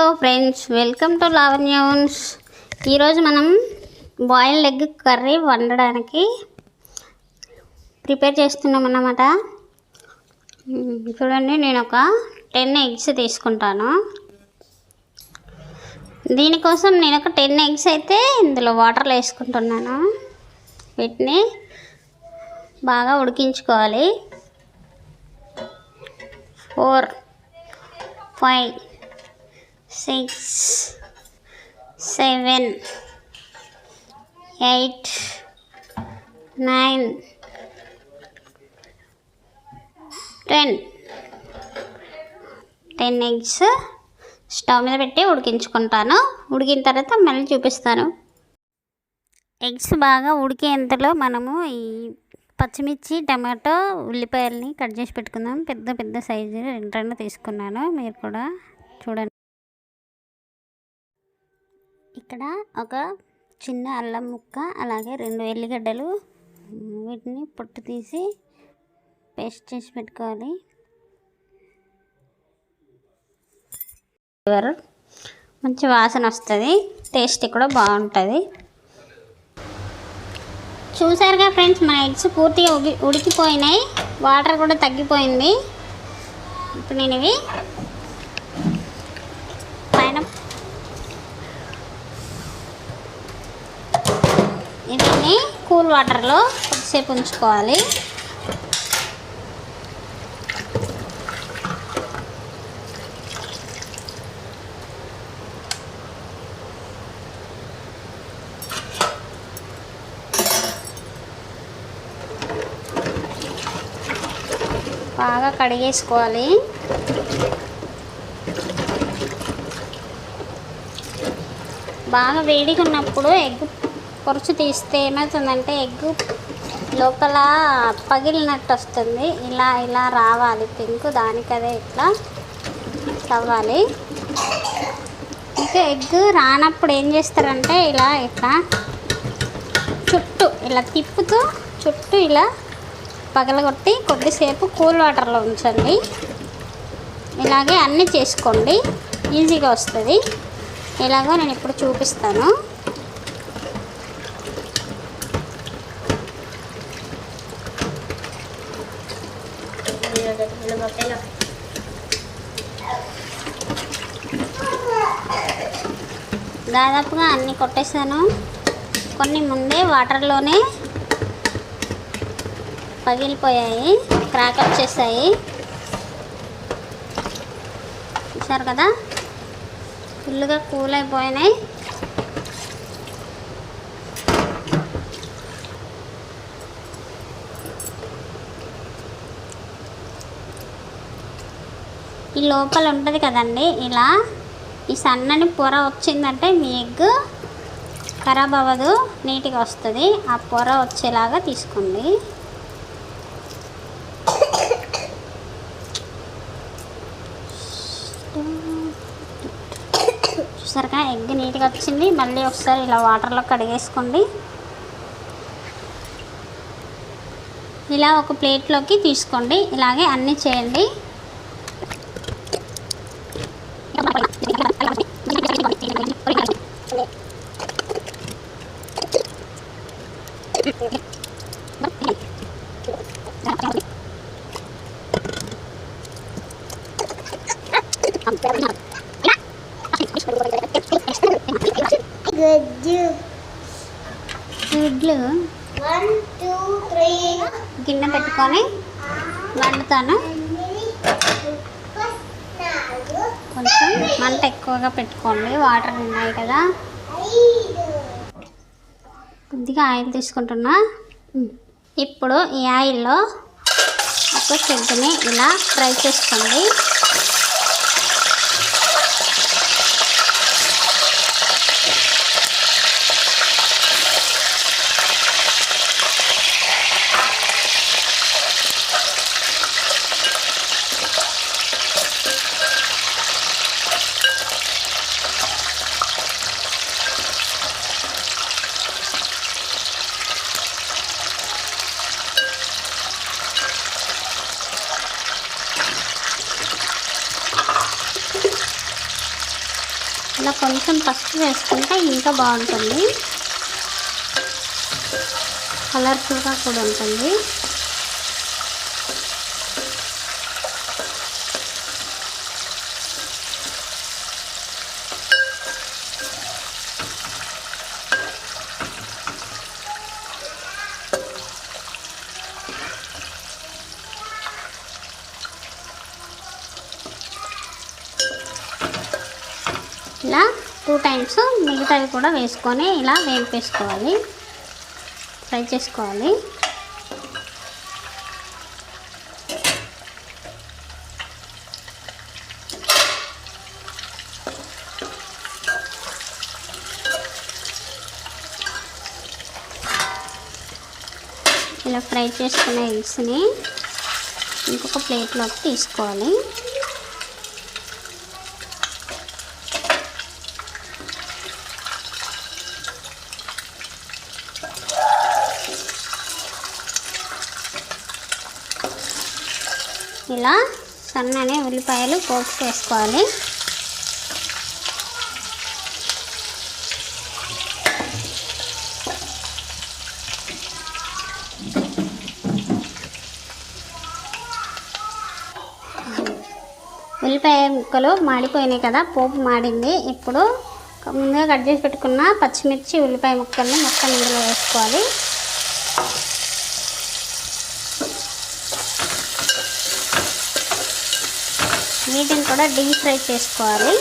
Hello friends, welcome to లావణ్యూన్స్. ఈరోజు మనం బాయిల్డ్ ఎగ్ కర్రీ వండడానికి ప్రిపేర్ చేస్తున్నాం అన్నమాట. చూడండి, నేను ఒక 10 ఎగ్స్ తీసుకుంటాను. దీనికోసం నేను ఒక 10 ఎగ్స్ అయితే ఇందులో వాటర్లో వేసుకుంటున్నాను. వీటిని బాగా ఉడికించుకోవాలి. 4, 5, 6, 7, 8, 9, 10 ఎగ్స్ స్టవ్ మీద పెట్టి ఉడికించుకుంటాను. ఉడికిన తర్వాత మళ్ళీ చూపిస్తాను. ఎగ్స్ బాగా ఉడికేంతలో మనము ఈ పచ్చిమిర్చి, టమాటో, ఉల్లిపాయలని కట్ చేసి పెట్టుకుందాం. పెద్ద పెద్ద సైజు 2 తీసుకున్నాను. మీరు కూడా చూడండి. ఇక్కడ ఒక చిన్న అల్లం ముక్క, అలాగే 2 ఎల్లిగడ్డలు, వీటిని పొట్టు తీసి పేస్ట్ చేసి పెట్టుకోవాలి. మంచి వాసన వస్తుంది, టేస్ట్ కూడా బాగుంటుంది. చూసారుగా ఫ్రెండ్స్, మన ఎగ్స్ పూర్తిగా ఉడికిపోయినాయి, వాటర్ కూడా తగ్గిపోయింది. ఇప్పుడు నేను ఇవి పైన వీటిని కూల్ వాటర్లో కొద్దిసేపు ఉంచుకోవాలి. బాగా కడిగేసుకోవాలి. బాగా వేడిగా ఉన్నప్పుడు ఎగ్ పొరుచు తీస్తే ఏమవుతుందంటే ఎగ్ లోపల పగిలినట్టు వస్తుంది. ఇలా ఇలా రావాలి పింక్, దానికదే ఇట్లా అవ్వాలి. ఇంకా ఎగ్ రానప్పుడు ఏం చేస్తారంటే ఇలా ఇట్లా చుట్టూ ఇలా తిప్పుతూ చుట్టూ ఇలా పగలగొట్టి కొద్దిసేపు కూల్ వాటర్లో ఉంచండి. ఇలాగే అన్నీ చేసుకోండి, ఈజీగా వస్తుంది. ఇలాగో నేను ఇప్పుడు చూపిస్తాను. దాదాపుగా అన్నీ కొట్టేసాను. కొన్ని ముందే వాటర్లోనే పగిలిపోయాయి, క్రాక్ వచ్చేసాయి. చూసారు కదా, ఫుల్గా కూల్ అయిపోయినాయి. ఈ లోపల ఉంటుంది కదండి, ఇలా ఈ సన్నని పొర వచ్చిందంటే మీ ఎగ్ ఖరాబ్ అవ్వదు, నీట్గా వస్తుంది. ఆ పొర వచ్చేలాగా తీసుకోండి. చూసారుగా, ఎగ్ నీట్గా వచ్చింది. మళ్ళీ ఒకసారి ఇలా వాటర్లో కడిగేసుకోండి. ఇలా ఒక ప్లేట్లోకి తీసుకోండి. ఇలాగే అన్నీ చేయండి. గుడ్లు 1, 2, 3 గిన్నె పెట్టుకొని వండుతాను. కొంచెం మంట ఎక్కువగా పెట్టుకోండి, వాటర్ ఉన్నాయి కదా. కొద్దిగా ఆయిల్ తీసుకుంటున్నా. ఇప్పుడు ఈ ఆయిల్లో ఒక చెగ్గుని ఇలా ఫ్రై చేసుకోండి. ఇలా కొంచెం పసుపు వేసుకుంటే ఇంకా బాగుంటుంది, కలర్ఫుల్గా కూడా ఉంటుంది. ఇలా 2 టైమ్స్ మిగతావి కూడా వేసుకొని ఇలా వేయింపేసుకోవాలి, ఫ్రై చేసుకోవాలి. ఇలా ఫ్రై చేసుకున్న ఎగ్స్ని ఇంకొక ప్లేట్లోకి తీసుకోవాలి. ఇలా సన్నని ఉల్లిపాయలు పోపు వేసుకోవాలి. ఉల్లిపాయ ముక్కలు మాడిపోయినాయి కదా, పోపు మాడింది. ఇప్పుడు ముందుగా కట్ చేసి పెట్టుకున్న పచ్చిమిర్చి ఉల్లిపాయ ముక్కల్ని మొత్తం ఇందులో వేసుకోవాలి. వీటిని కూడా డీప్ ఫ్రై చేసుకోవాలి.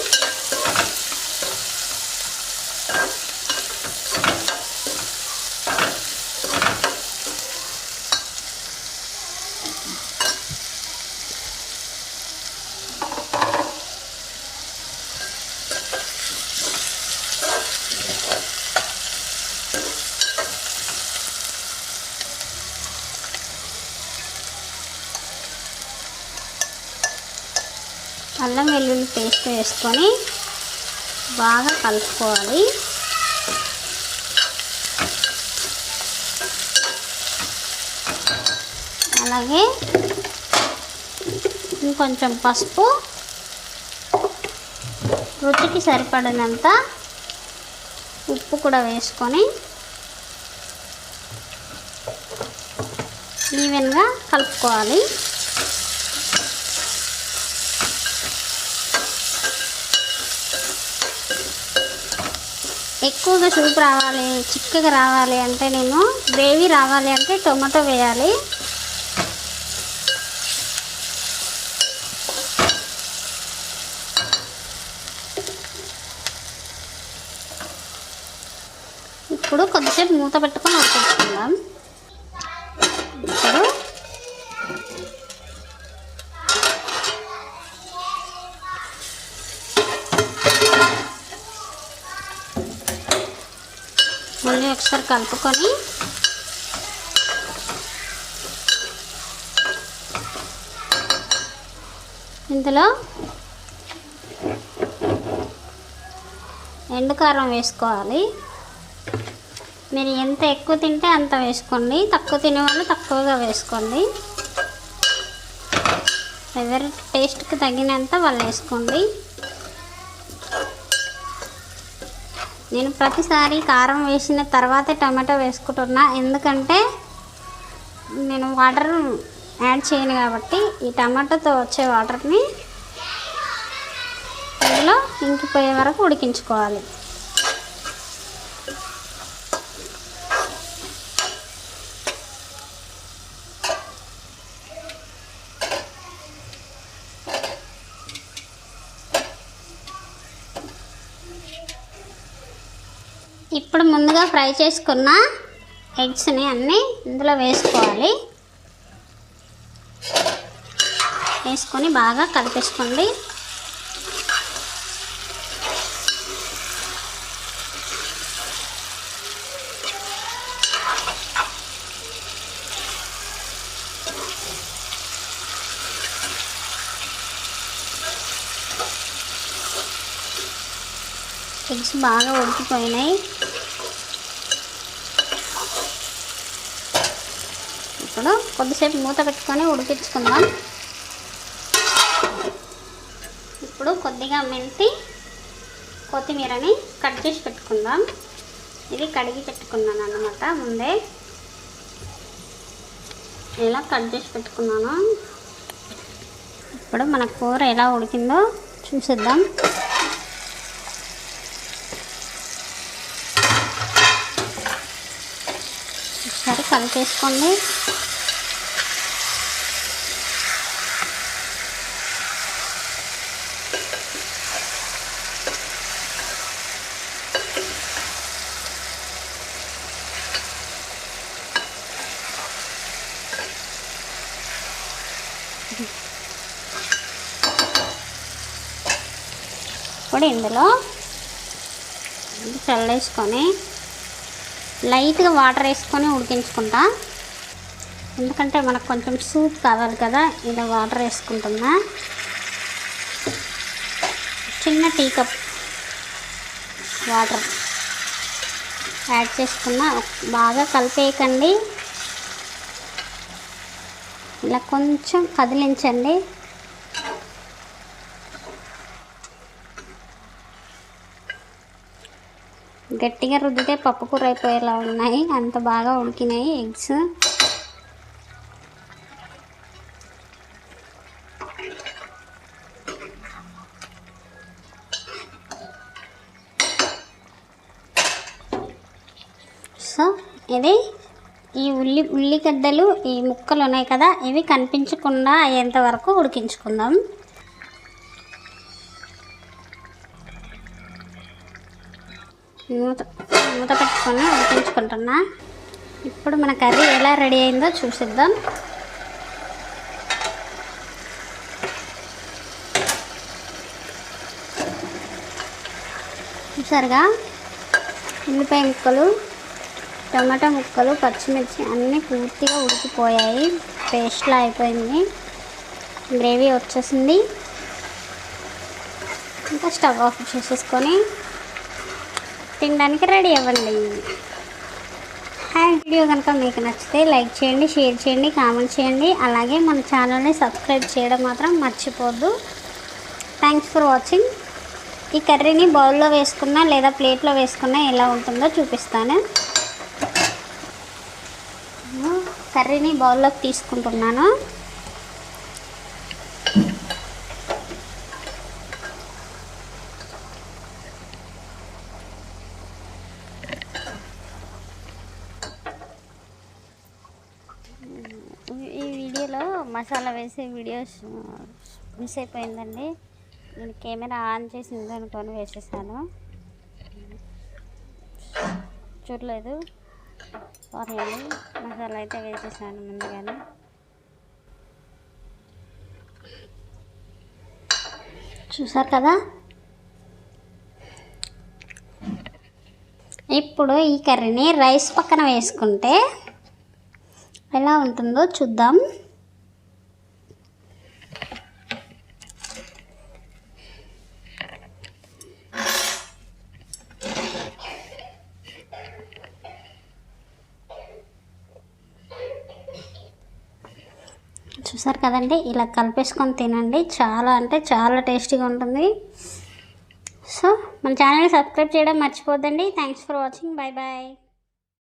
అల్లం వెల్లుల్లి పేస్ట్ వేసుకొని బాగా కలుపుకోవాలి. అలాగే ఇంకొంచెం పసుపు, రుచికి సరిపడినంత ఉప్పు కూడా వేసుకొని ఈవెన్గా కలుపుకోవాలి. ఎక్కువగా సూప్ రావాలి, చిక్కగా రావాలి అంటే గ్రేవీ రావాలి అంటే టొమాటో వేయాలి. ఇప్పుడు కొద్దిసేపు మూత పెట్టుకొని ఉడికించుకుందాం. ఇప్పుడు మళ్ళీ ఒకసారి కలుపుకొని ఇందులో ఎండుకారం వేసుకోవాలి. మీరు ఎంత ఎక్కువ తింటే అంత వేసుకోండి, తక్కువ తినేవాళ్ళు తక్కువగా వేసుకోండి. ఎవరి టేస్ట్కి తగినంత వాళ్ళు వేసుకోండి. నేను ప్రతిసారి కారం వేసిన తర్వాతే టమాటో వేసుకుంటున్నా, ఎందుకంటే నేను వాటర్ యాడ్ చేయను కాబట్టి ఈ టమాటోతో వచ్చే వాటర్ని ఇందులో ఇంకిపోయే వరకు ఉడికించుకోవాలి. ఇప్పుడు ముందుగా ఫ్రై చేసుకున్న ఎగ్స్ని అన్నీ ఇందులో వేసుకోవాలి. వేసుకొని బాగా కలిపేసుకోండి. ఎగ్స్ బాగా ఉడికిపోయినాయి. ఇప్పుడు కొద్దిసేపు మూత పెట్టుకొని ఉడికించుకుందాం. ఇప్పుడు కొద్దిగా మెంతి, కొత్తిమీరని కట్ చేసి పెట్టుకుందాం. ఇది కడిగి పెట్టుకున్నాను అన్నమాట. ముందే ఇలా కట్ చేసి పెట్టుకున్నాను. ఇప్పుడు మన కూర ఎలా ఉడికిందో చూసేద్దాం. ఒకసారి కలిపేసుకోండి. ఇప్పుడు ఇందులో చల్లేసుకొని లైట్గా వాటర్ వేసుకొని ఉడికించుకుంటా. ఎందుకంటే మనకు కొంచెం సూప్ కావాలి కదా, ఇలా వాటర్ వేసుకుంటున్నా. చిన్న టీ కప్ వాటర్ యాడ్ చేసుకున్నా. బాగా కలిపేయకండి, ఇలా కొంచెం కదిలించండి. గట్టిగా రుద్దితే పప్పుకూర అయిపోయేలా ఉన్నాయి, అంత బాగా ఉడికినాయి ఎగ్స్. సో ఇది ఈ ఉల్లిగడ్డలు ఈ ముక్కలు ఉన్నాయి కదా, ఇవి కనిపించకుండా అయ్యేంత వరకు ఉడికించుకుందాం. మూత పెట్టుకొని ఉడికించుకుంటున్నా. ఇప్పుడు మన కర్రీ ఎలా రెడీ అయిందో చూసిద్దాం. చూసారుగా, ఉల్లిపాయ ముక్కలు, టమాటా ముక్కలు, పచ్చిమిర్చి అన్నీ పూర్తిగా ఉడికిపోయాయి. పేస్ట్లా అయిపోయింది, గ్రేవీ వచ్చేసింది. ఇంకా స్టవ్ ఆఫ్ చేసేసుకొని తినడానికి రెడీ అవ్వండి. వీడియో కనుక మీకు నచ్చితే లైక్ చేయండి, షేర్ చేయండి, కామెంట్ చేయండి. అలాగే మన ఛానల్ని సబ్స్క్రైబ్ చేయడం మాత్రం మర్చిపోద్దు. Thanks for watching. ఈ కర్రీని బౌల్లో వేసుకున్నా లేదా ప్లేట్లో వేసుకున్నా ఎలా ఉంటుందో చూపిస్తాను. కర్రీని బౌల్లోకి తీసుకుంటున్నాను. ఈ వీడియోలో మసాలా వేసే వీడియోస్ మిస్ అయిపోయిందండి. నేను కెమెరా ఆన్ చేసింది అనుకొని వేసేసాను, చూడలేదు, సారీ అండి. మసాలా అయితే వేసేసాను ముందుగానే. చూసారు కదా. ఇప్పుడు ఈ కర్రీని రైస్ పక్కన వేసుకుంటే ఎలా ఉంటుందో చూద్దాం. చూసారు కదండి, ఇలా కలిపేసుకొని తినండి. చాలా అంటే చాలా టేస్టీగా ఉంటుంది. సో మన ఛానల్ని సబ్స్క్రైబ్ చేయడం మర్చిపోద్దండి. Thanks for watching. Bye bye.